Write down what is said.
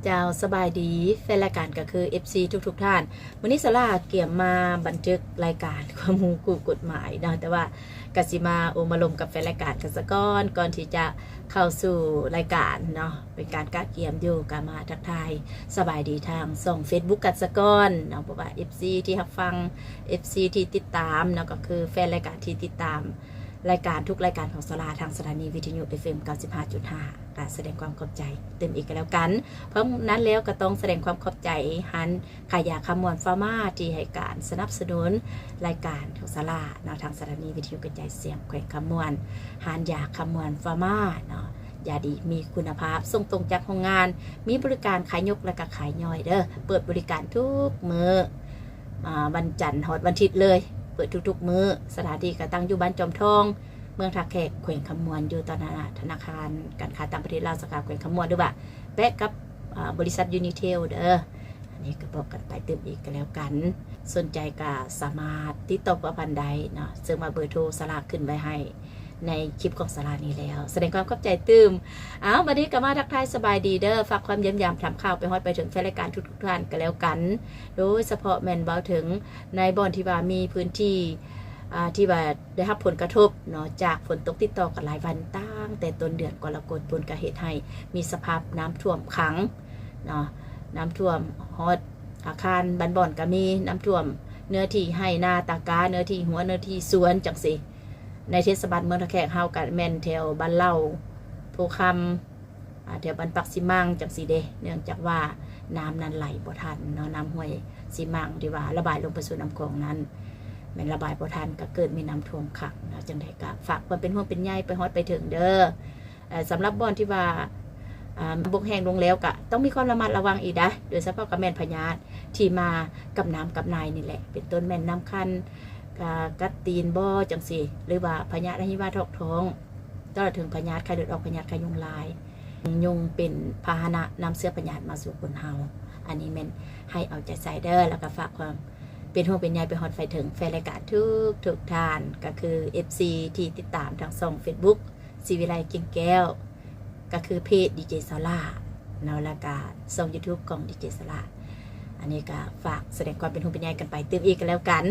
เจ้าสบายดีแฟนรายการก็คือ FC ทุกท่านวันนี้สลาเกี่ยมมาบันทึกรายการความรู้กูกฎหมายนะแต่ว่ากสิมาโอมาลมกับแฟนรายการกันสักก่อนที่จะเข้าสู่รายการเนาะเป็นการกะเกี่ยมอยู่กันมาทักทายสบายดีทางส่ง Facebook กันสักก่อนเนาะเพราะว่า FC ที่รับฟัง FC ที่ติดตามเนาะก็คือแฟนรายการที่ติดตามรายการทุกรายการของสลาทางสถานีวิทยุ FM 95.5 การแสดงความขอบใจเต็มอีกแล้วกันเพราะนั้นแล้วก็ต้องแสดงความขอบใจหันขายาคำมวลฟาร์มาที่ให้การสนับสนุนรายการของสลาเนาะทางสถานีวิทยุกระจายเสียงแขวงคำมวลหันยาคำมวลฟาร์มาเนาะยาดีมีคุณภาพส่งตรงจากโรงงานมีบริการขายยกและก็ขายย่อยเด้อเปิดบริการทุกมื้อวันจันทร์ฮอดวันอาทิตย์เลยเปิดทุกๆมื้อสถานที่ก็ตั้งอยู่บ้านจอมทองเมืองท่าแขกแขวงคำมวลอยู่ตอนนั้นธนาคารการค้าต่างประเทศลาวสาขาแขวงคำมวลด้วยว่าแปะกับบริษัทยูนิเทลเด้ออันนี้ก็บอกกันไปเติมอีกกันแล้วกันสนใจก็สามารถติดต่อประพันธ์ใดเนาะซึ่งมาเบอร์โทรสลากขึ้นไว้ให้ในคลิปของสลานี้แล้วแสดงความขอบใจตื้มวันนี้ก็มาทักทายสบายดีเด้อฝากความเยี่ยมยามถามข่าวไปฮอดไปถึงแฟนรายการทุกท่านกันแล้วกันโดยเฉพาะแมนเบาถึงในบ่อนที่ว่ามีพื้นที่ที่ว่าได้รับผลกระทบเนาะจากฝนตกติดต่อกันหลายวันตั้งแต่ต้นเดือนกรกฎาคมกเหตุให้มีสภาพน้ำท่วมขังเนาะน้ำท่วมฮอดอาคารบ้านบ่อนก็มีน้ำท่วมเนื้อที่ให้นาตากาเนื้อที่หัวเนื้อที่สวนจังสิในเทศบาลเมืองท่าแขกเฮากันแม่นแถวบ้านเล่าโพคำแถวบ้านปักสิมังจังสิเดเนื่องจากว่าน้ำนั้นไหลบ่ทันเนาะน้ำห้วยสิมังที่ว่าระบายลงไปสู่น้ำคลองนั้นแม่นระบายบ่ทันก็เกิดมีน้ำท่วมขังนะจังได๋ก็ฝากความเป็นห่วงเป็นใยไปฮอดไปถึงเด้อสำหรับบ่อนที่ว่าบกแห้งลงแล้วก็ต้องมีความระมัดระวังอีกนะโดยเฉพาะกับแม่นพญาตที่มากับน้ำกับนายนี่แหละเป็นต้นแม่นน้ำคันกัดตีนบ่อจังสิหรือว่าพญาธิหิวาทอกท้องตลอดถึงพญาธิไข้เลือดออกพญาธิไข้ยุงลายยุงเป็นพาหนะนำเชื้อพญาธิมาสู่คนเฮาอันนี้แม่นให้เอาใจใส่เด้อแล้วก็ฝากความเป็นห่วงเป็นใยไปฮอดไฟถึงแฟนรายการทุกท่านก็คือ FC ที่ติดตามทางช่อง Facebook ศิวิไลกิ่งแก้วก็คือเพจดีเจซาร่าเนาะแล้วก็ช่อง YouTube ของดีเจซาร่าอันนี้ก็ฝากแสดงความเป็นห่วงเป็นใยกันไปเติมอีกกันแล้วกัน